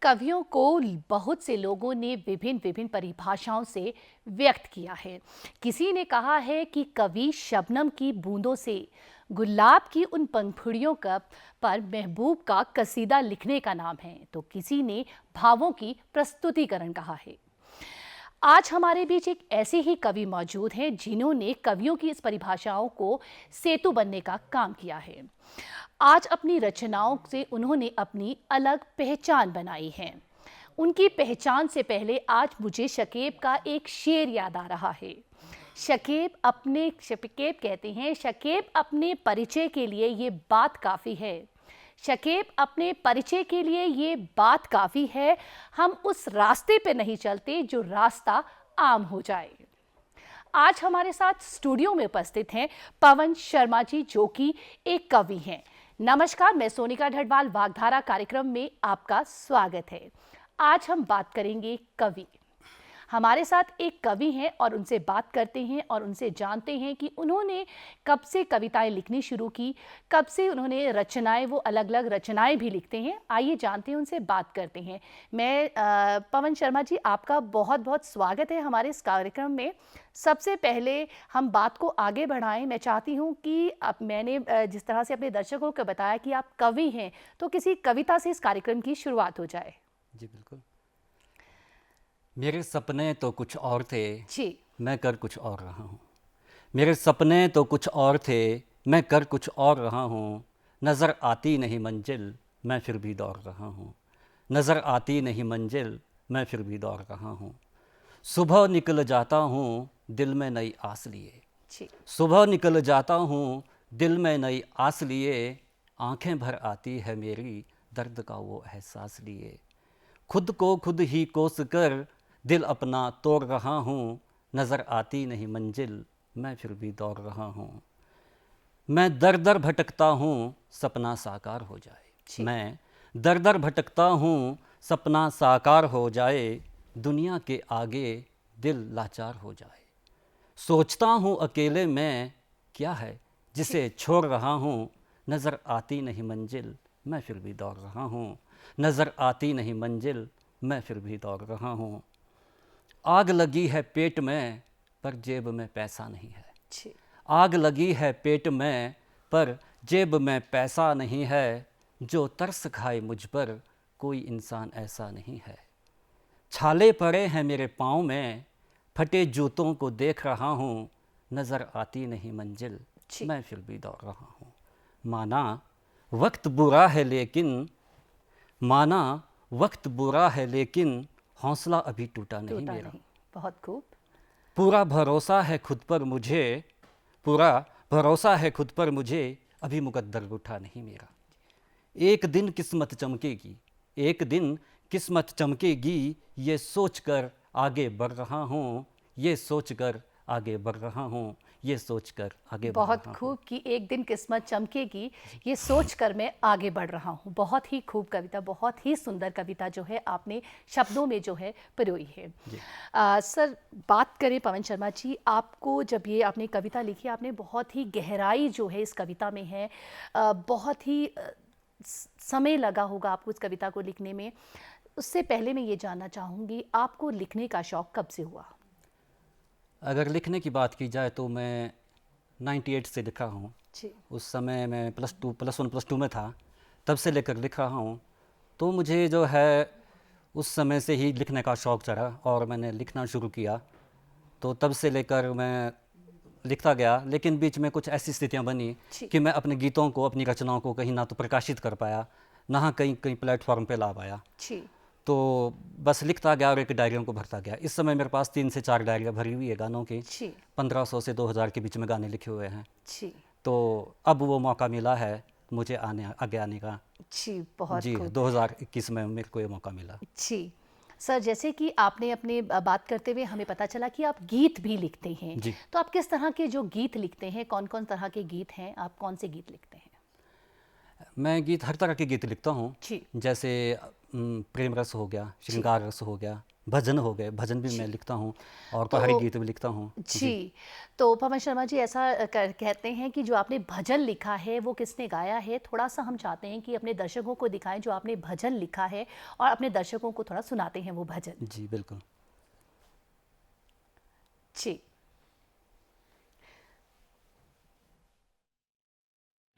कवियों को बहुत से लोगों ने विभिन्न विभिन्न परिभाषाओं से व्यक्त किया है। किसी ने कहा है कि कवि शबनम की बूंदों से गुलाब की उन पंखुड़ियों का पर महबूब का कसीदा लिखने का नाम है, तो किसी ने भावों की प्रस्तुतिकरण कहा है। आज हमारे बीच एक ऐसे ही कवि मौजूद हैं जिन्होंने कवियों की इस परिभाषाओं को सेतु बनने का काम किया है। आज अपनी रचनाओं से उन्होंने अपनी अलग पहचान बनाई है। उनकी पहचान से पहले आज मुझे शकीब का एक शेर याद आ रहा है। शकीब कहते हैं, शकीब अपने परिचय के लिए ये बात काफ़ी है। शकीब अपने परिचय के लिए ये बात काफ़ी है, हम उस रास्ते पे नहीं चलते जो रास्ता आम हो जाए। आज हमारे साथ स्टूडियो में उपस्थित हैं पवन शर्मा जी, जो कि एक कवि हैं। नमस्कार, मैं सोनिका ढडवाल, वागधारा कार्यक्रम में आपका स्वागत है। आज हम बात करेंगे कवि। हमारे साथ एक कवि हैं और उनसे बात करते हैं और उनसे जानते हैं कि उन्होंने कब से कविताएं लिखनी शुरू की, कब से उन्होंने रचनाएं, वो अलग अलग रचनाएं भी लिखते हैं। आइए जानते हैं, उनसे बात करते हैं। मैं पवन शर्मा जी, आपका बहुत बहुत स्वागत है हमारे इस कार्यक्रम में। सबसे पहले हम बात को आगे बढ़ाएं। मैं चाहती हूं कि अब मैंने जिस तरह से अपने दर्शकों को बताया कि आप कवि हैं, तो किसी कविता से इस कार्यक्रम की शुरुआत हो जाए। जी बिल्कुल। मेरे सपने तो कुछ और थे, जी। मैं कर कुछ और रहा हूँ। मेरे सपने तो कुछ और थे, मैं कर कुछ और रहा हूँ। नज़र आती नहीं मंजिल, मैं फिर भी दौड़ रहा हूँ। नज़र आती नहीं मंजिल, मैं फिर भी दौड़ रहा हूँ। सुबह निकल जाता हूँ दिल में नई आस लिए। जी। सुबह निकल जाता हूँ दिल में नई आस लिए। आंखें भर आती है मेरी दर्द का वो एहसास लिए। खुद को खुद ही कोस कर दिल अपना तोड़ रहा हूँ। नज़र आती नहीं मंजिल, मैं फिर भी दौड़ रहा हूँ। मैं दर दर भटकता हूँ सपना साकार हो जाए। मैं दर दर भटकता हूँ सपना साकार हो जाए। दुनिया के आगे दिल लाचार हो जाए। सोचता हूँ अकेले में क्या है जिसे छोड़ रहा हूँ। नज़र आती नहीं मंजिल, मैं फिर भी दौड़ रहा हूँ। नज़र आती नहीं मंजिल, मैं फिर भी दौड़ रहा हूँ। आग लगी है पेट में पर जेब में पैसा नहीं है। आग लगी है पेट में पर जेब में पैसा नहीं है। जो तरस खाए मुझ पर कोई इंसान ऐसा नहीं है। छाले पड़े हैं मेरे पाँव में, फटे जूतों को देख रहा हूँ। नज़र आती नहीं मंजिल, मैं फिर भी दौड़ रहा हूँ। माना वक्त बुरा है लेकिन, माना वक्त बुरा है लेकिन हौसला अभी टूटा नहीं मेरा। बहुत खूब। पूरा भरोसा है खुद पर मुझे, पूरा भरोसा है खुद पर मुझे, अभी मुकद्दर उठा नहीं मेरा। एक दिन किस्मत चमकेगी, एक दिन किस्मत चमकेगी, ये सोचकर आगे बढ़ रहा हूँ। ये सोचकर आगे बढ़ रहा हूँ। ये सोचकर आगे बढ़ रहा हूँ। बहुत खूब कि एक दिन किस्मत चमकेगी, ये सोचकर मैं आगे बढ़ रहा हूँ। बहुत ही खूब कविता, बहुत ही सुंदर कविता जो है आपने शब्दों में जो है पिरोई है। सर, बात करें पवन शर्मा जी, आपको जब ये आपने कविता लिखी, आपने बहुत ही गहराई जो है इस कविता में है। बहुत ही समय लगा होगा आपको इस कविता को लिखने में। उससे पहले मैं ये जानना चाहूँगी, आपको लिखने का शौक़ कब से हुआ? अगर लिखने की बात की जाए तो मैं 98 से लिखा हूँ। उस समय मैं +1 +2 में था, तब से लेकर लिख रहा हूँ। तो मुझे जो है उस समय से ही लिखने का शौक़ चढ़ा और मैंने लिखना शुरू किया। तो तब से लेकर मैं लिखता गया, लेकिन बीच में कुछ ऐसी स्थितियाँ बनी कि मैं अपने गीतों को, अपनी रचनाओं को कहीं ना तो प्रकाशित कर पाया, ना कहीं कहीं प्लेटफॉर्म पे ला पाया। तो बस लिखता गया और एक डायरियों को भरता गया। इस समय मेरे पास 3 से 4 डायरियाँ भरी हुई है गानों की। 1500 से 2000 के बीच में गाने लिखे हुए हैं। तो अब वो मौका मिला है मुझे आगे आने का। बहुत जी, 2021 में मेरे को ये मौका मिला। सर, जैसे कि आपने अपने बात करते हुए हमें पता चला कि आप गीत भी लिखते हैं। तो आप किस तरह के जो गीत लिखते हैं, कौन कौन तरह के गीत हैं, आप कौन से गीत लिखते हैं? मैं गीत, हर तरह के गीत लिखता हूँ। जैसे प्रेम रस हो गया, श्रृंगार रस हो गया, भजन हो गए, भजन भी मैं लिखता हूँ और तो पहाड़ी गीत भी लिखता हूँ। जी, तो पवन शर्मा जी ऐसा कहते हैं कि जो आपने भजन लिखा है वो किसने गाया है? थोड़ा-सा हम चाहते हैं कि अपने दर्शकों को दिखाएँ जो आपने भजन लिखा है और अपने दर्शकों को थोड़ा सुनाते हैं वो भजन। जी, बिल्कुल। जी।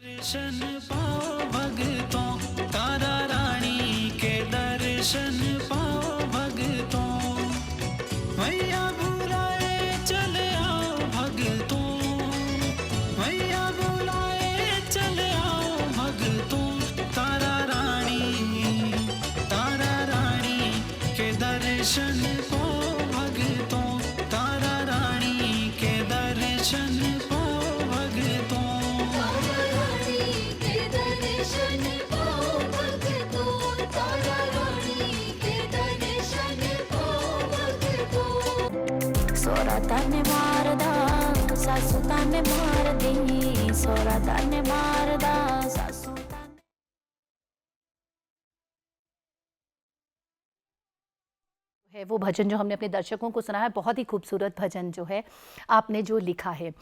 दर्शन पाओ भगतों, तारा रानी के दर्शन पाओ भगतों, मैया बुलाए चले आओ भगतों, मैया बुलाए चले आओ भगतों, तारा रानी के दर्शन पाओ भगतों, तारा रानी के दर्शन पाओ भगतों। सोरा ताने मारदा सासू ताने मार दी सोरा ताने मारदा सासू ताने है वो भजन जो हमने अपने दर्शकों को सुना है, बहुत ही खूबसूरत भजन जो है आपने जो लिखा है।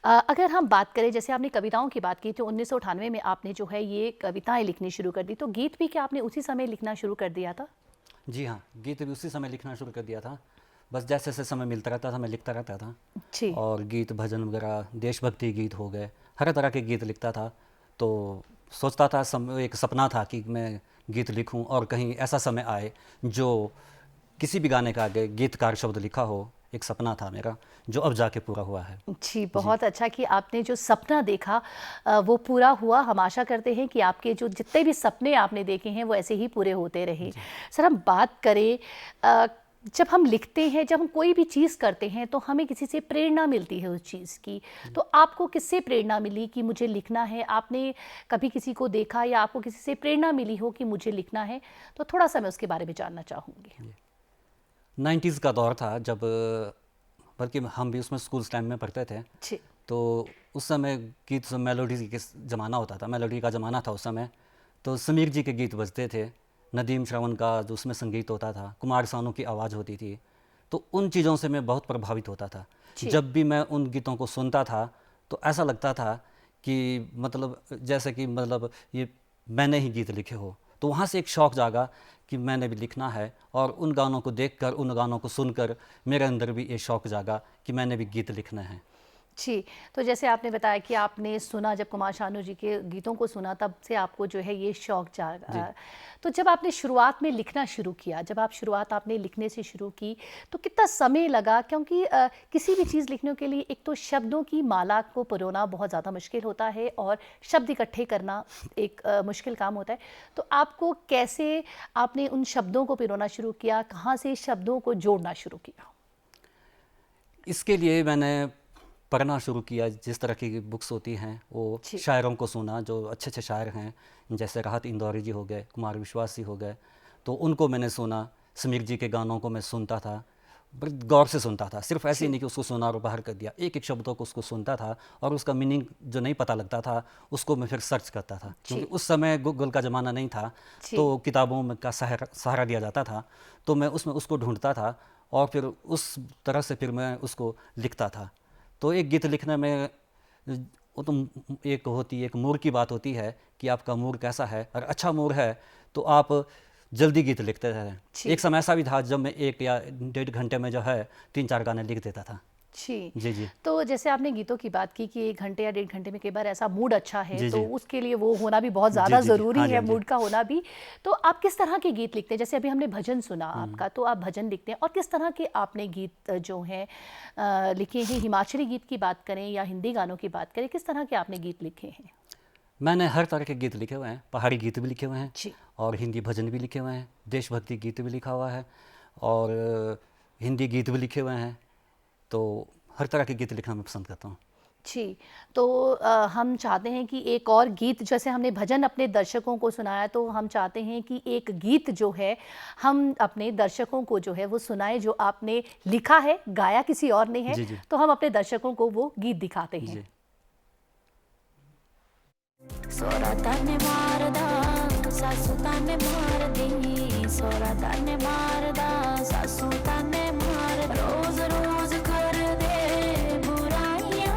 अगर हम बात करें, जैसे आपने कविताओं की बात की तो 1998 में आपने जो है ये कविताएं लिखनी शुरू कर दी, तो गीत भी क्या आपने उसी समय लिखना शुरू कर दिया था? जी हाँ, गीत भी उसी समय लिखना शुरू कर दिया था। बस जैसे-जैसे समय मिलता रहता था मैं लिखता रहता था। जी। और गीत, भजन वगैरह, देशभक्ति गीत हो गए, हर तरह के गीत लिखता था। तो सोचता था एक सपना था कि मैं गीत लिखूं और कहीं ऐसा समय आए जो किसी भी गाने का आगे गीतकार शब्द लिखा हो। एक सपना था मेरा जो अब जाके पूरा हुआ है। जी, बहुत अच्छा कि आपने जो सपना देखा वो पूरा हुआ। हम आशा करते हैं कि आपके जो जितने भी सपने आपने देखे हैं वो ऐसे ही पूरे होते रहें। सर, हम बात करें जब हम लिखते हैं, जब हम कोई भी चीज़ करते हैं तो हमें किसी से प्रेरणा मिलती है उस चीज़ की। तो आपको किससे प्रेरणा मिली कि मुझे लिखना है? आपने कभी किसी को देखा या आपको किसी से प्रेरणा मिली हो कि मुझे लिखना है? तो थोड़ा-सा मैं उसके बारे में जानना चाहूँगी। 90s का दौर था जब, बल्कि हम भी उसमें स्कूल टाइम में पढ़ते थे। जी। तो उस समय गीत मेलोडी के ज़माना होता था, मेलोडी का ज़माना था उस समय। तो समीर जी के गीत बजते थे, नदीम श्रवण का जो उसमें संगीत होता था, कुमार सानू की आवाज़ होती थी। तो उन चीज़ों से मैं बहुत प्रभावित होता था। जी। जब भी मैं उन गीतों को सुनता था तो ऐसा लगता था कि मतलब जैसे कि मतलब ये मैंने ही गीत लिखे हो। तो वहाँ से एक शौक़ जागा कि मैंने भी लिखना है, और उन गानों को देखकर, उन गानों को सुनकर मेरे अंदर भी ये शौक़ जागा कि मैंने भी गीत लिखना है। जी, तो जैसे आपने बताया कि आपने सुना, जब कुमार शानू जी के गीतों को सुना तब से आपको जो है ये शौक़ जागा। तो जब आपने शुरुआत में लिखना शुरू किया, जब आप शुरुआत आपने लिखने से शुरू की तो कितना समय लगा? क्योंकि किसी भी चीज़ लिखने के लिए एक तो शब्दों की माला को पिरोना बहुत ज़्यादा मुश्किल होता है और शब्द इकट्ठे करना एक मुश्किल काम होता है। तो आपको कैसे आपने उन शब्दों को पिरोना शुरू किया? कहाँ से शब्दों को जोड़ना शुरू किया? इसके लिए मैंने पढ़ना शुरू किया, जिस तरह की बुक्स होती हैं वो जी। शायरों को सुना, जो अच्छे-अच्छे शायर हैं, जैसे राहत इंदौरी जी हो गए, कुमार विश्वास जी हो गए। तो उनको मैंने सुना, समीर जी के गानों को मैं सुनता था, बड़ी गौर से सुनता था। सिर्फ ऐसे ही नहीं कि उसको सुना और बाहर कर दिया, एक-एक शब्दों को उसको सुनता था और उसका मीनिंग जो नहीं पता लगता था उसको मैं फिर सर्च करता था। क्योंकि उस समय गूगल का ज़माना नहीं था, तो किताबों में का सहारा लिया जाता था। तो मैं उसमें उसको ढूँढता था और फिर उस तरह से फिर मैं उसको लिखता था। तो एक गीत लिखने में वो तो एक मूड की बात होती है कि आपका मूड कैसा है। अगर अच्छा मूड है तो आप जल्दी गीत लिखते हैं। एक समय ऐसा भी था जब मैं 1 या 1.5 घंटे में जो है 3-4 गाने लिख देता था। जी। जी, जी। तो जैसे आपने गीतों की बात की कि 1 घंटे या 1.5 घंटे में कई बार ऐसा मूड अच्छा है जी, तो जी। उसके लिए वो होना भी बहुत जी, ज़्यादा जी, जी। ज़रूरी हाँ जी, है, हाँ जी। मूड का होना भी। तो आप किस तरह के गीत लिखते हैं? जैसे अभी हमने भजन सुना आपका, तो आप भजन लिखते हैं और किस तरह के आपने गीत जो हैं लिखे हैं? हिमाचली गीत की बात करें या हिंदी गानों की बात करें, किस तरह के आपने गीत लिखे हैं? मैंने हर तरह के गीत लिखे हुए हैं, पहाड़ी गीत भी लिखे हुए हैं जी। और हिंदी भजन भी लिखे हुए हैं, देशभक्ति गीत भी लिखा हुआ है और हिंदी गीत भी लिखे हुए हैं। तो हर तरह के गीत लिखना मैं पसंद करता हूँ। जी, तो हम चाहते हैं कि एक और गीत, जैसे हमने भजन अपने दर्शकों को सुनाया, तो हम चाहते हैं कि एक गीत जो है हम अपने दर्शकों को जो है वो सुनाएं, जो आपने लिखा है, गाया किसी और ने है। जी, जी। तो हम अपने दर्शकों को वो गीत दिखाते हैं। जी। सोरा ताने मारदा सासू ताने मार दी ਸੋਹਰਾ ਤਾਨੇ ਮਾਰਦਾ ਸਾਸੂ ਤਾਨੇ ਮਾਰ ਰੋਜ਼ ਰੋਜ਼ ਕਰਦੇ ਬੁਰਾਈਆਂ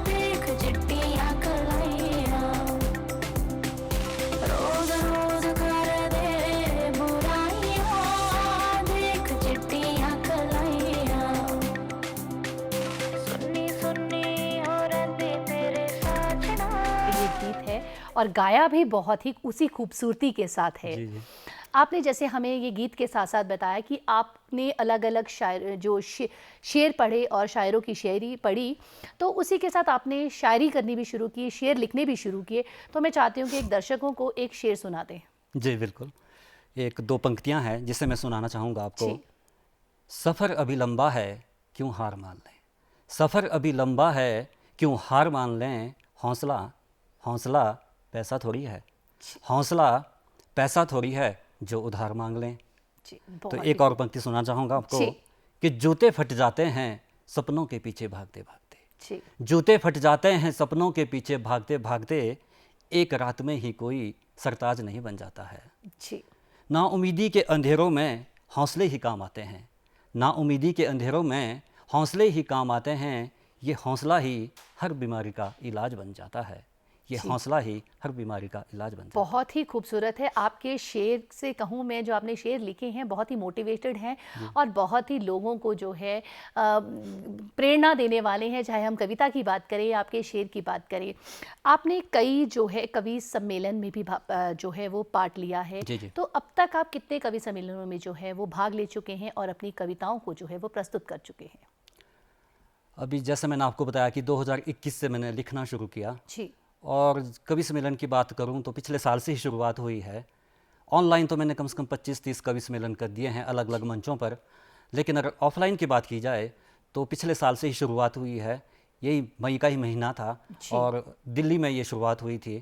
ਦੇਖ ਚਿੱਟੀਆਂ ਕਲਾਈਆਂ ਰੋਜ਼ ਰੋਜ਼ ਕਰਦੇ ਬੁਰਾਈਆਂ ਦੇਖ ਚਿੱਟੀਆਂ ਕਲਾਈਆਂ ਸੁੰਨੀ ਸੁੰਨੀ ਹੋ ਰਹਿੰਦੇ ਮੇਰੇ ਸਾਥਣਾ ये गीत है और गाया भी बहुत ही उसी खूबसूरती के साथ है। जी जी। आपने जैसे हमें ये गीत के साथ साथ बताया कि आपने अलग अलग शायर जो शेर पढ़े और शायरों की शायरी पढ़ी, तो उसी के साथ आपने शायरी करनी भी शुरू की, शेर लिखने भी शुरू किए। तो मैं चाहती हूँ कि एक दर्शकों को एक शेर सुना दें। जी बिल्कुल। एक दो पंक्तियां हैं जिसे मैं सुनाना चाहूँगा आपको। जी। सफ़र अभी लंबा है क्यों हार मान लें, सफ़र अभी लंबा है क्यों हार मान लें, हौसला हौसला पैसा थोड़ी है, हौसला पैसा थोड़ी है जो उधार मांग लें। जी, तो बहुत एक ही- और पंक्ति सुना चाहूँगा आपको जी। कि जूते फट जाते हैं सपनों के पीछे भागते भागते, जी, जूते फट जाते हैं सपनों के पीछे भागते भागते, एक रात में ही कोई सरताज नहीं बन जाता है। जी, नाउमीदी के अंधेरों में हौसले ही काम आते हैं, नाउमीदी के अंधेरों में हौसले ही काम आते हैं, ये हौसला ही हर बीमारी का इलाज बन जाता है, ये हौसला ही हर बीमारी का इलाज बन जाता है। बहुत ही खूबसूरत है। आपके शेर से कहूँ मैं, जो आपने शेर लिखे हैं बहुत ही मोटिवेटेड हैं और बहुत ही लोगों को जो है प्रेरणा देने वाले हैं। चाहे हम कविता की बात करें या आपके शेर की बात करें, आपने कई जो है कवि सम्मेलन में भी जो है वो पार्ट लिया है। जी, जी। तो अब तक आप कितने कवि सम्मेलनों में जो है वो भाग ले चुके हैं और अपनी कविताओं को जो है वो प्रस्तुत कर चुके हैं? अभी जैसे मैंने आपको बताया कि 2021 से मैंने लिखना शुरू किया, जी, और कवि सम्मेलन की बात करूं तो पिछले साल से ही शुरुआत हुई है। ऑनलाइन तो मैंने कम से कम 25-30 कवि सम्मेलन कर दिए हैं अलग अलग मंचों पर, लेकिन अगर ऑफलाइन की बात की जाए तो पिछले साल से ही शुरुआत हुई है। यही मई का ही महीना था जी। और दिल्ली में ये शुरुआत हुई थी।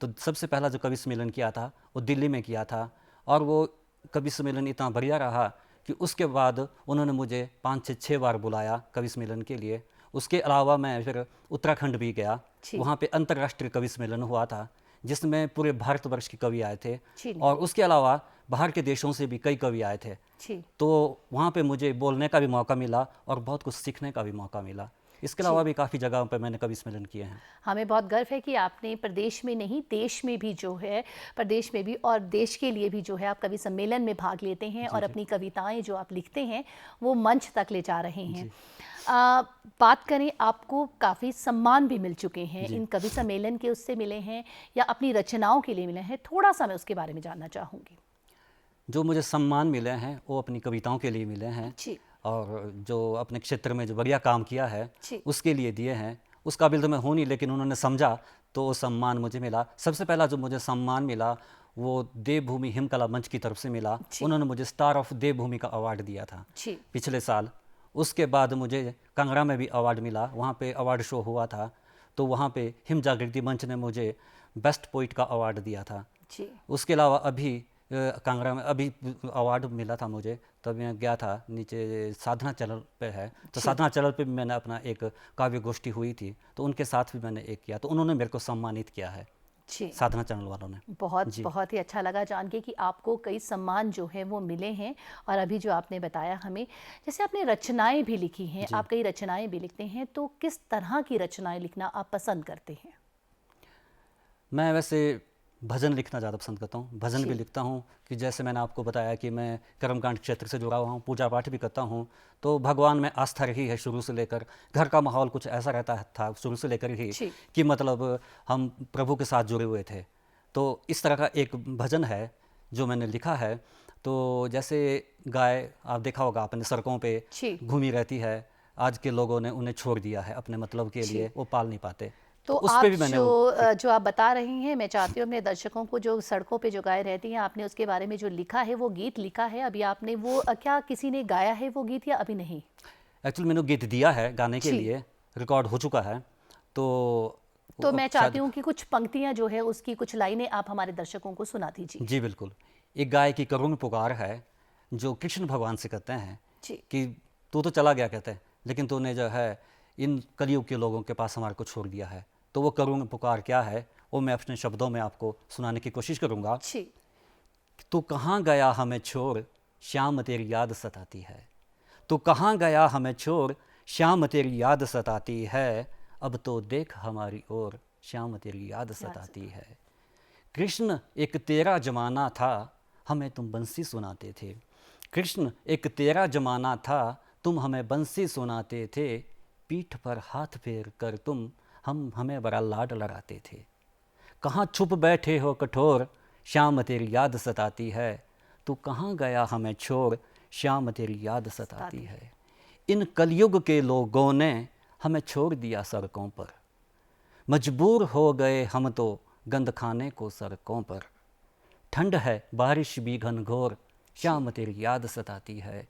तो सबसे पहला जो कवि सम्मेलन किया था वो दिल्ली में किया था, और वो कवि सम्मेलन इतना बढ़िया रहा कि उसके बाद उन्होंने मुझे 5 से 6 बार बुलाया कवि सम्मेलन के लिए। उसके अलावा मैं फिर उत्तराखंड भी गया, जी। वहाँ पे अंतर्राष्ट्रीय कवि सम्मेलन हुआ था जिसमें पूरे भारतवर्ष के कवि आए थे, जी। और उसके अलावा बाहर के देशों से भी कई कवि आए थे। जी, तो वहाँ पे मुझे बोलने का भी मौका मिला और बहुत कुछ सीखने का भी मौका मिला। इसके अलावा भी काफ़ी जगहों पे मैंने कवि सम्मेलन किए हैं। हमें बहुत गर्व है कि आपने प्रदेश में नहीं देश में भी जो है, प्रदेश में भी और देश के लिए भी जो है आप कवि सम्मेलन में भाग लेते हैं और अपनी कविताएं जो आप लिखते हैं वो मंच तक ले जा रहे हैं। बात करें, आपको काफ़ी सम्मान भी मिल चुके हैं, इन कवि सम्मेलन के उससे मिले हैं या अपनी रचनाओं के लिए मिले हैं? थोड़ा सा मैं उसके बारे में जानना चाहूँगी। जो मुझे सम्मान मिले हैं वो अपनी कविताओं के लिए मिले हैं, जी, और जो अपने क्षेत्र में जो बढ़िया काम किया है जी। उसके लिए दिए हैं। उस काबिल तो मैं हूँ नहीं, लेकिन उन्होंने समझा तो वो सम्मान मुझे मिला। सबसे पहला जो मुझे सम्मान मिला वो देवभूमि हिमकला मंच की तरफ से मिला। जी। उन्होंने मुझे स्टार ऑफ देवभूमि का अवार्ड दिया था जी, पिछले साल। उसके बाद मुझे कांगड़ा में भी अवार्ड मिला, वहाँ पे अवार्ड शो हुआ था, तो वहाँ पे हिम जागृति मंच ने मुझे बेस्ट पोइट का अवार्ड दिया था। जी, उसके अलावा अभी कांगड़ा में अभी अवार्ड मिला था मुझे, तब मैं गया था नीचे साधना चैनल पे है, तो साधना चैनल पे भी मैंने अपना एक काव्य गोष्ठी हुई थी, तो उनके साथ भी मैंने एक किया, तो उन्होंने मेरे को सम्मानित किया है जी। साधना चैनल वालों ने। बहुत बहुत ही अच्छा लगा जान के कि आपको कई सम्मान जो है वो मिले हैं। और अभी जो आपने बताया हमें, जैसे आपने रचनाएं भी लिखी हैं, आप कई रचनाएं भी लिखते हैं, तो किस तरह की रचनाएं लिखना आप पसंद करते हैं? मैं वैसे भजन लिखना ज़्यादा पसंद करता हूँ, भजन जी। भी लिखता हूँ कि जैसे मैंने आपको बताया कि मैं कर्मकांड क्षेत्र से जुड़ा हुआ हूँ, पूजा पाठ भी करता हूँ, तो भगवान में आस्था रही है शुरू से लेकर। घर का माहौल कुछ ऐसा रहता था शुरू से लेकर ही जी। कि मतलब हम प्रभु के साथ जुड़े हुए थे। तो इस तरह का एक भजन है जो मैंने लिखा है। तो जैसे गाय, आप देखा होगा आपने, सड़कों पे जी। घूमी रहती है, आज के लोगों ने उन्हें छोड़ दिया है अपने मतलब के लिए, वो पाल नहीं पाते। तो उस आप पे भी मैंने जो आप बता रही हैं, मैं चाहती हूँ अपने दर्शकों को, जो सड़कों पे जो गाय रहती हैं, आपने उसके बारे में जो लिखा है, वो गीत लिखा है अभी आपने, वो क्या किसी ने गाया है वो गीत या अभी नहीं? एक्चुअली मैंने गीत दिया है गाने के जी। लिए, रिकॉर्ड हो चुका है। तो मैं चाहती हूँ कि कुछ पंक्तियाँ जो है उसकी कुछ लाइनें आप हमारे दर्शकों को सुना दीजिए। जी बिल्कुल। एक गाय की करुण पुकार है जो कृष्ण भगवान से कहते हैं जी, कि तू तो चला गया, कहते हैं, लेकिन तूने जो है इन कलयुग के लोगों के पास हमारे को छोड़ दिया है। तो वो करुण पुकार क्या है वो मैं अपने शब्दों में आपको सुनाने की कोशिश करूँगा। जी, तू कहाँ गया हमें छोड़, शाम तेरी याद सताती है। तू कहाँ गया हमें छोड़, शाम तेरी याद सताती है। अब तो देख हमारी ओर, शाम तेरी याद सताती है। कृष्ण एक तेरा जमाना था, हमें तुम बंसी सुनाते थे। कृष्ण एक तेरा जमाना था, तुम हमें बंसी सुनाते थे। पीठ पर हाथ फेर कर तुम हमें बड़ा लाड लड़ाते थे। कहाँ छुप बैठे हो कठोर, शाम तेरी याद सताती है। तू कहाँ गया हमें छोड़, शाम तेरी याद सताती है। इन कलयुग के लोगों ने हमें छोड़ दिया सड़कों पर, मजबूर हो गए हम तो गंद खाने को सड़कों पर। ठंड है बारिश भी घनघोर, शाम तेरी याद सताती है।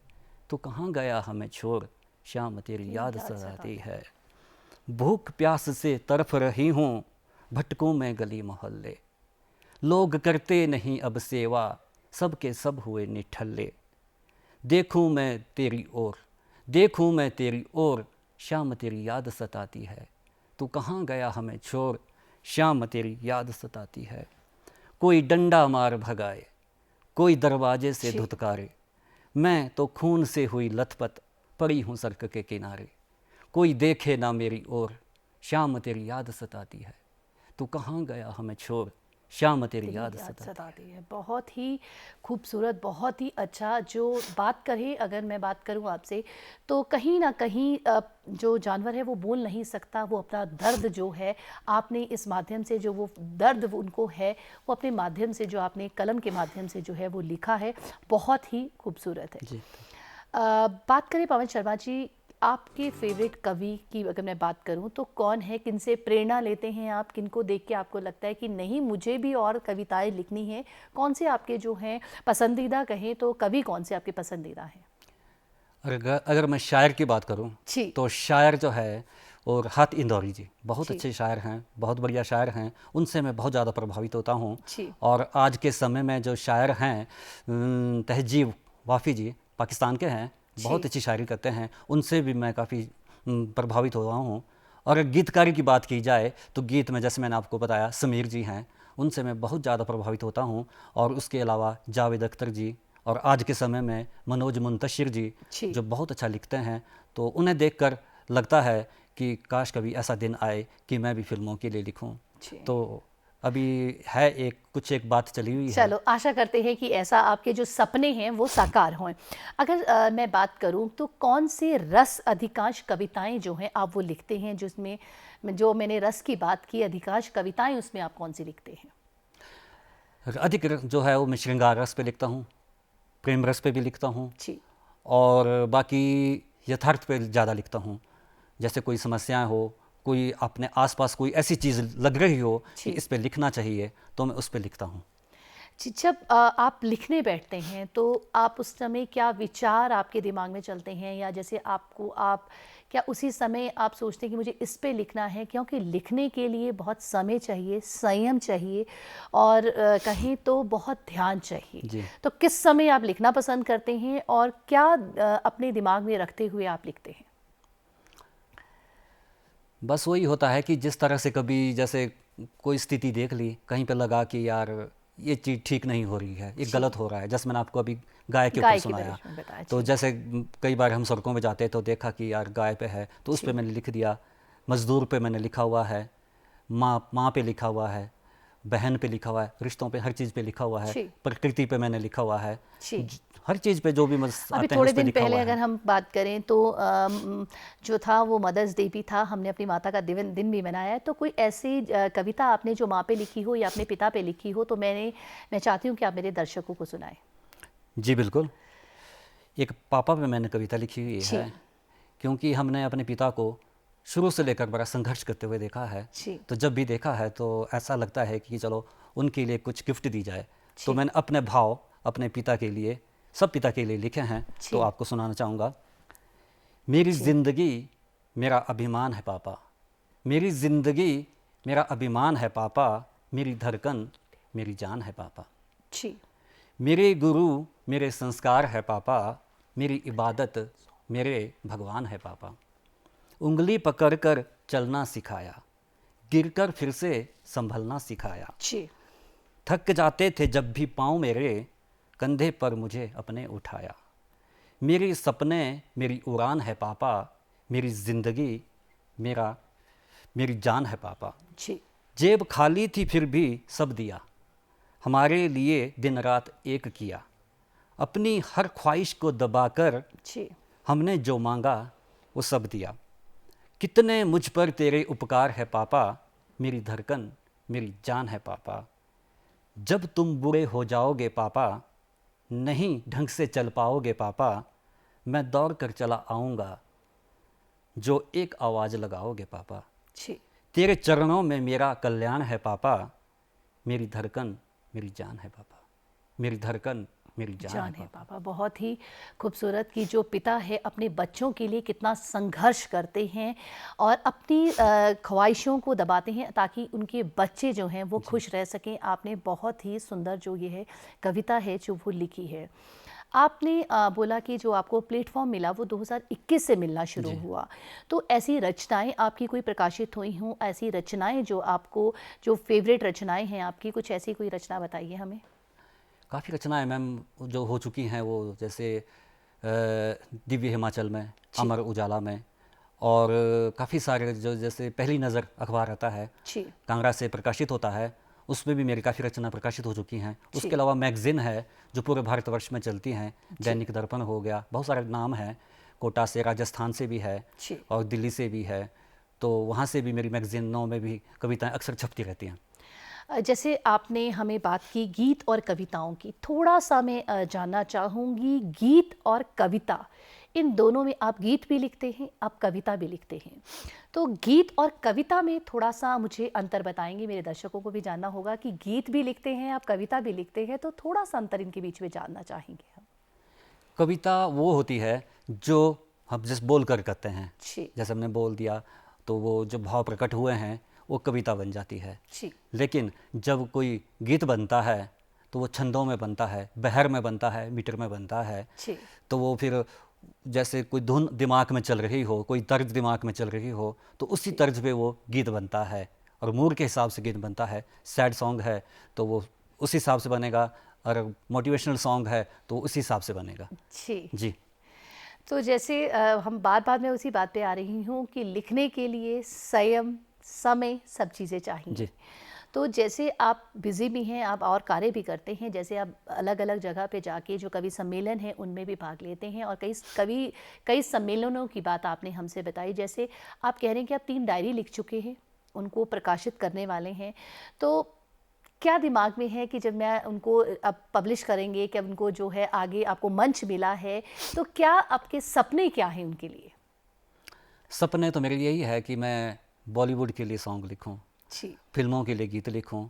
तू कहाँ गया हमें छोड़, शाम तेरी याद सताती है। भूख प्यास से तड़फ रही हूँ, भटकूं मैं गली मोहल्ले। लोग करते नहीं अब सेवा, सबके सब हुए निठल्ले। देखूं मैं तेरी ओर, देखूं मैं तेरी ओर, शाम तेरी याद सताती है। तू कहाँ गया हमें छोड़, शाम तेरी याद सताती है। कोई डंडा मार भगाए, कोई दरवाजे से धुतकारे, मैं तो खून से हुई लथपथ, पड़ी हूँ सड़क के किनारे। कोई देखे ना मेरी ओर, शाम तेरी याद सताती है। तू कहाँ गया हमें छोड़, शाम तेरी याद सताती है। है। बहुत ही खूबसूरत, बहुत ही अच्छा। जो बात करें, अगर मैं बात करूं आपसे, तो कहीं ना कहीं जो जानवर है वो बोल नहीं सकता, वो अपना दर्द जो है आपने इस माध्यम से, जो वो दर्द उनको है वो अपने माध्यम से, जो आपने कलम के माध्यम से जो है वो लिखा है, बहुत ही खूबसूरत है। जी। बात करें पवन शर्मा जी, आपके फेवरेट कवि की अगर मैं बात करूं तो कौन है, किनसे प्रेरणा लेते हैं आप, किनको देख के आपको लगता है कि नहीं मुझे भी और कविताएं लिखनी है? कौन से आपके जो हैं पसंदीदा, कहें तो कवि कौन से आपके पसंदीदा हैं? अगर मैं शायर की बात करूं जी तो शायर जो है और राहत इंदौरी जी बहुत जी। अच्छे शायर हैं, बहुत बढ़िया शायर हैं। उनसे मैं बहुत ज़्यादा प्रभावित होता हूं। जी। और आज के समय में जो शायर हैं, तहजीब वाफ़ी जी पाकिस्तान के हैं, बहुत अच्छी शायरी करते हैं। उनसे भी मैं काफ़ी प्रभावित हुआ हूँ। और गीतकारी की बात की जाए तो गीत में जैसे मैंने आपको बताया समीर जी हैं, उनसे मैं बहुत ज़्यादा प्रभावित होता हूँ। और उसके अलावा जावेद अख्तर जी, और आज के समय में मनोज मुंतशिर जी जी। जो बहुत अच्छा लिखते हैं। तो उन्हें देखकर लगता है कि काश कभी ऐसा दिन आए कि मैं भी फिल्मों के लिए लिखूं। जी। तो अभी है एक बात चली हुई है। चलो आशा करते हैं कि ऐसा आपके जो सपने हैं वो साकार हों। अगर मैं बात करूं तो कौन से रस अधिकांश कविताएं जो हैं आप वो लिखते हैं, जिसमें जो मैंने रस की बात की, अधिकांश कविताएं उसमें आप कौन सी लिखते हैं? अधिक जो है वो मैं श्रृंगार रस पे लिखता हूँ, प्रेम रस पे भी लिखता हूँ, जी और बाकी यथार्थ पे ज़्यादा लिखता हूँ। जैसे कोई समस्याएं हो, कोई अपने आसपास कोई ऐसी चीज़ लग रही हो कि इस पे लिखना चाहिए, तो मैं उस पे लिखता हूँ। जब आप लिखने बैठते हैं तो आप उस समय क्या विचार आपके दिमाग में चलते हैं, या जैसे आप क्या उसी समय आप सोचते हैं कि मुझे इस पे लिखना है? क्योंकि लिखने के लिए बहुत समय चाहिए, संयम चाहिए, और कहें तो बहुत ध्यान चाहिए। जी। तो किस समय आप लिखना पसंद करते हैं और क्या अपने दिमाग में रखते हुए आप लिखते हैं? बस वही होता है कि जिस तरह से कभी जैसे कोई स्थिति देख ली, कहीं पे लगा कि यार ये चीज़ ठीक नहीं हो रही है, ये गलत हो रहा है। जैसे मैंने आपको अभी गाय के ऊपर गाय के सुनाया, बारे में बताया। तो जी जैसे कई बार हम सड़कों में जाते तो देखा कि यार गाय पे है, तो उस पे मैंने लिख दिया। मज़दूर पे मैंने लिखा हुआ है, माँ पे लिखा हुआ है, बहन पे लिखा हुआ है, रिश्तों पे, हर चीज़ पे लिखा हुआ है, जी। प्रकृति पे मैंने लिखा हुआ है, जी। हर चीज़ पे जो भी अभी आते हैं थोड़े उस पे दिन लिखा पहले हुआ अगर है। हम बात करें तो जो था वो मदर्स डे भी था, हमने अपनी माता का दिन भी मनाया है। तो कोई ऐसी कविता आपने जो माँ पे लिखी हो या अपने पिता पे लिखी हो, तो मैं चाहती हूँ कि आप मेरे दर्शकों को सुनाएं। जी बिल्कुल। एक पापा पे मैंने कविता लिखी हुई जी। है, क्योंकि हमने अपने पिता को शुरू से लेकर बड़ा संघर्ष करते हुए देखा है। जी। तो जब भी देखा है तो ऐसा लगता है कि चलो उनके लिए कुछ गिफ्ट दी जाए। तो जी। मैंने अपने भाव अपने पिता के लिए, सब पिता के लिए लिखे हैं, जी। तो आपको सुनाना चाहूँगा। मेरी जी। ज़िंदगी मेरा अभिमान है पापा, मेरी ज़िंदगी मेरा अभिमान है पापा, मेरी धड़कन मेरी जान है पापा। जी। मेरे गुरु मेरे संस्कार है पापा, मेरी इबादत मेरे भगवान है पापा। उंगली पकड़कर चलना सिखाया, गिरकर फिर से संभलना सिखाया। जी। थक जाते थे जब भी पाँव मेरे, कंधे पर मुझे अपने उठाया। मेरी सपने मेरी उड़ान है पापा, मेरी ज़िंदगी मेरी जान है पापा। जी जेब खाली थी फिर भी सब दिया, हमारे लिए दिन रात एक किया। अपनी हर ख्वाहिश को दबाकर जी हमने जो मांगा वो सब दिया। कितने मुझ पर तेरे उपकार है पापा, मेरी धड़कन मेरी जान है पापा। जब तुम बूढ़े हो जाओगे पापा, नहीं ढंग से चल पाओगे पापा, मैं दौड़ कर चला आऊँगा, जो एक आवाज़ लगाओगे पापा। जी तेरे चरणों में मेरा कल्याण है पापा, मेरी धड़कन मेरी जान है पापा, मेरी धड़कन मेरी जान जान है है पापा। पापा। बहुत ही खूबसूरत कि जो पिता है अपने बच्चों के लिए कितना संघर्ष करते हैं और अपनी ख्वाहिशों को दबाते हैं ताकि उनके बच्चे जो हैं वो खुश रह सकें। आपने बहुत ही सुंदर जो ये है कविता है जो वो लिखी है। आपने बोला कि जो आपको प्लेटफॉर्म मिला वो 2021 से मिलना शुरू हुआ, तो ऐसी रचनाएं आपकी कोई प्रकाशित हुई हों, ऐसी रचनाएं जो आपको जो फेवरेट रचनाएं हैं आपकी, कुछ ऐसी कोई रचना बताइए हमें। काफ़ी रचनाएं मैम जो हो चुकी हैं, वो जैसे दिव्य हिमाचल में, अमर उजाला में, और काफ़ी सारे जो जैसे पहली नज़र अखबार आता है जी कांगड़ा से प्रकाशित होता है, उसमें भी मेरी काफ़ी रचना प्रकाशित हो चुकी हैं। उसके अलावा मैगज़ीन है जो पूरे भारतवर्ष में चलती हैं, दैनिक दर्पण हो गया, बहुत सारे नाम हैं, कोटा से, राजस्थान से भी है जी और दिल्ली से भी है, तो वहाँ से भी मेरी मैगज़ीनों में भी कविताएं अक्सर छपती रहती हैं। जैसे आपने हमें बात की गीत और कविताओं की, थोड़ा सा मैं जानना चाहूँगी गीत और कविता इन दोनों में, आप गीत भी लिखते हैं, आप कविता भी लिखते हैं, तो गीत और कविता में थोड़ा सा मुझे अंतर बताएंगे। मेरे दर्शकों को भी जानना होगा कि गीत भी लिखते हैं आप, कविता भी लिखते हैं, तो थोड़ा सा अंतर इनके बीच में जानना चाहेंगे हम। कविता वो होती है जो हम जिस बोल कर करते हैं, जी जैसे हमने बोल दिया तो वो जो भाव प्रकट हुए हैं वो कविता बन जाती है। जी लेकिन जब कोई गीत बनता है तो वो छंदों में बनता है, बहर में बनता है, मीटर में बनता है, जी तो वो फिर जैसे कोई धुन दिमाग में चल रही हो, कोई तर्ज दिमाग में चल रही हो, तो उसी तर्ज पे वो गीत बनता है और मूड के हिसाब से गीत बनता है। सैड सॉन्ग है तो वो उस हिसाब से बनेगा, और मोटिवेशनल सॉन्ग है तो उस हिसाब से बनेगा। जी जी तो जैसे हम बात में उसी बात पे आ रही हूँ कि लिखने के लिए संयम, समय, सब चीज़ें चाहिए। जी तो जैसे आप बिज़ी भी हैं, आप और कार्य भी करते हैं, जैसे आप अलग अलग जगह पे जाके जो कवि सम्मेलन हैं उनमें भी भाग लेते हैं, और कई सम्मेलनों की बात आपने हमसे बताई। जैसे आप कह रहे हैं कि आप 3 डायरी लिख चुके हैं, उनको प्रकाशित करने वाले हैं, तो क्या दिमाग में है कि जब मैं उनको अब पब्लिश करेंगे, कि अब उनको जो है आगे आपको मंच मिला है, तो क्या आपके सपने क्या हैं उनके लिए? सपने तो मेरे यही है कि मैं बॉलीवुड के लिए सॉन्ग लिखूं, जी फिल्मों के लिए गीत लिखूं।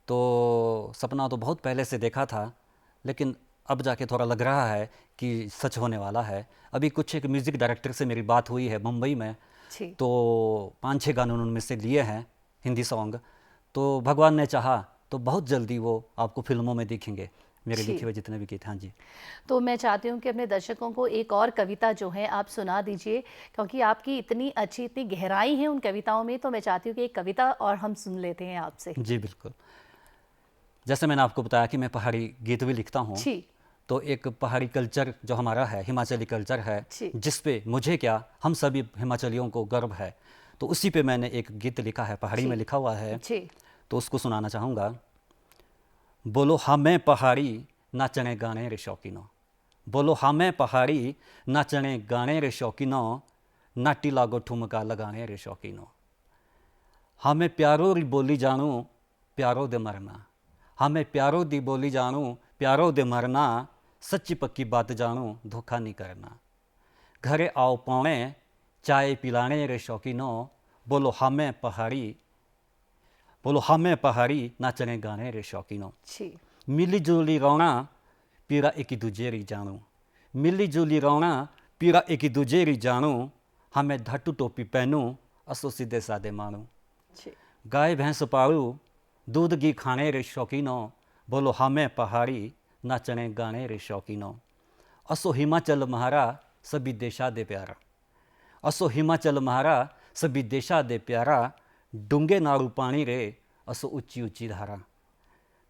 तो सपना तो बहुत पहले से देखा था, लेकिन अब जाके थोड़ा लग रहा है कि सच होने वाला है। अभी कुछ एक म्यूज़िक डायरेक्टर से मेरी बात हुई है मुंबई में, जी तो 5-6 गाने उनमें से लिए हैं हिंदी सॉन्ग, तो भगवान ने चाहा तो बहुत जल्दी वो आपको फिल्मों में दिखेंगे, मेरे जी। लिखे हुए जितने भी गीत। हाँ जी। तो मैं चाहती हूँ कि अपने दर्शकों को एक और कविता जो है आप सुना दीजिए, क्योंकि आपकी इतनी अच्छी, इतनी गहराई है उन कविताओं में, तो मैं चाहती हूँ कि एक कविता और हम सुन लेते हैं आपसे। जी बिल्कुल। जैसे मैंने आपको बताया कि मैं पहाड़ी गीत भी लिखता हूँ, जी तो एक पहाड़ी कल्चर जो हमारा है, हिमाचली कल्चर है, जी। जिस पे मुझे क्या हम सभी हिमाचलियों को गर्व है, तो उसी पे मैंने एक गीत लिखा है, पहाड़ी जी। में लिखा हुआ है, जी तो उसको सुनाना चाहूँगा। बोलो हमें पहाड़ी नाचने गाने रे शौकीनो, बोलो हमें पहाड़ी नाचने गाने रे शौकीनो, नाटी लागो ठुमका लगाने रे शौकीनो। हमें प्यारो री बोली जानू प्यारो दे मरना, हमें प्यारो दी बोली जानू प्यारो दे मरना, सच्ची पक्की बात जानू धोखा नहीं करना। घरे आओ पौने चाय पिलाने रे शौकीनो, बोलो हमें पहाड़ी, बोलो हमें पहाड़ी नाचने गाने रे शौकीनो। जी मिली जुली रौना पीरा एक दूजे री जानू, मिली जुली रौना पीरा एक दूजे री जानू, हमें धाटू टोपी पहनू असो सीधे सादे मानू। जी गाय भैंस पालू दूध घी खाने रे शौकीनो, बोलो हमें पहाड़ी नाचने गाने रे शौकीनो। असो हिमाचल महारा सभी देशा दे प्यारा, असो हिमाचल महारा सभी देशा दे प्यारा, डूंगे नाड़ू पानी रे असो ऊंची ऊंची धारा।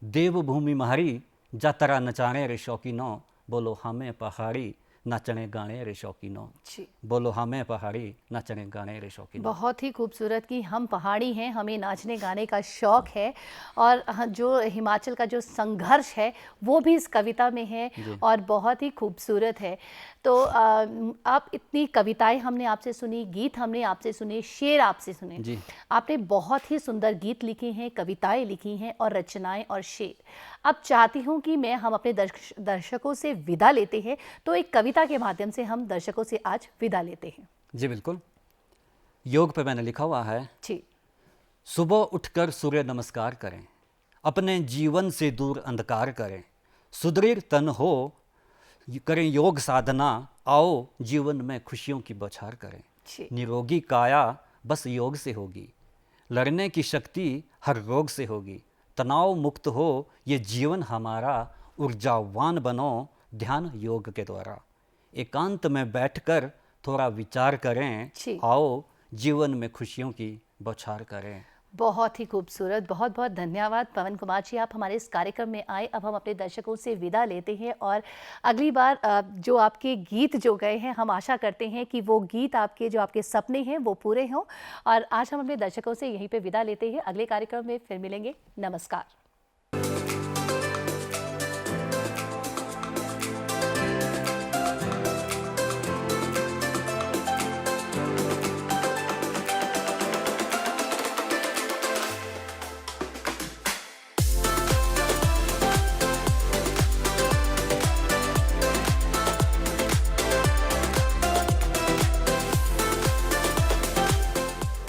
देवभूमि महारी जातरा नचाने रे शौकीनों, बोलो हमें पहाड़ी नाचने गाने रे शौकीनों। जी, बोलो हमें पहाड़ी नाचने गाने रे शौकीनों। बहुत ही खूबसूरत कि हम पहाड़ी हैं, हमें नाचने गाने का शौक़ है और जो हिमाचल का जो संघर्ष है वो भी इस कविता में है और बहुत ही खूबसूरत है। तो आप इतनी कविताएं हमने आपसे सुनी, गीत हमने आपसे सुने, शेर आपसे सुने। जी। आपने बहुत ही सुंदर गीत लिखे हैं, कविताएं लिखी हैं और रचनाएं और शेर। अब चाहती हूँ कि हम अपने दर्शकों से विदा लेते हैं, तो एक कविता के माध्यम से हम दर्शकों से आज विदा लेते हैं। जी बिल्कुल। योग पे मैंने लिखा हुआ है, जी, सुबह उठकर सूर्य नमस्कार करें, अपने जीवन से दूर अंधकार करें, सुदृढ़ तन हो करें योग साधना, आओ जीवन में खुशियों की बौछार करें। जी, निरोगी काया बस योग से होगी, लड़ने की शक्ति हर रोग से होगी, तनाव मुक्त हो ये जीवन हमारा, ऊर्जावान बनो ध्यान योग के द्वारा। एकांत में बैठकर थोड़ा विचार करें, जी। आओ जीवन में खुशियों की बौछार करें। बहुत ही खूबसूरत। बहुत बहुत धन्यवाद पवन कुमार जी, आप हमारे इस कार्यक्रम में आए। अब हम अपने दर्शकों से विदा लेते हैं और अगली बार जो आपके गीत जो गए हैं, हम आशा करते हैं कि वो गीत आपके जो आपके सपने हैं वो पूरे हों। और आज हम अपने दर्शकों से यहीं पे विदा लेते हैं। अगले कार्यक्रम में फिर मिलेंगे। नमस्कार।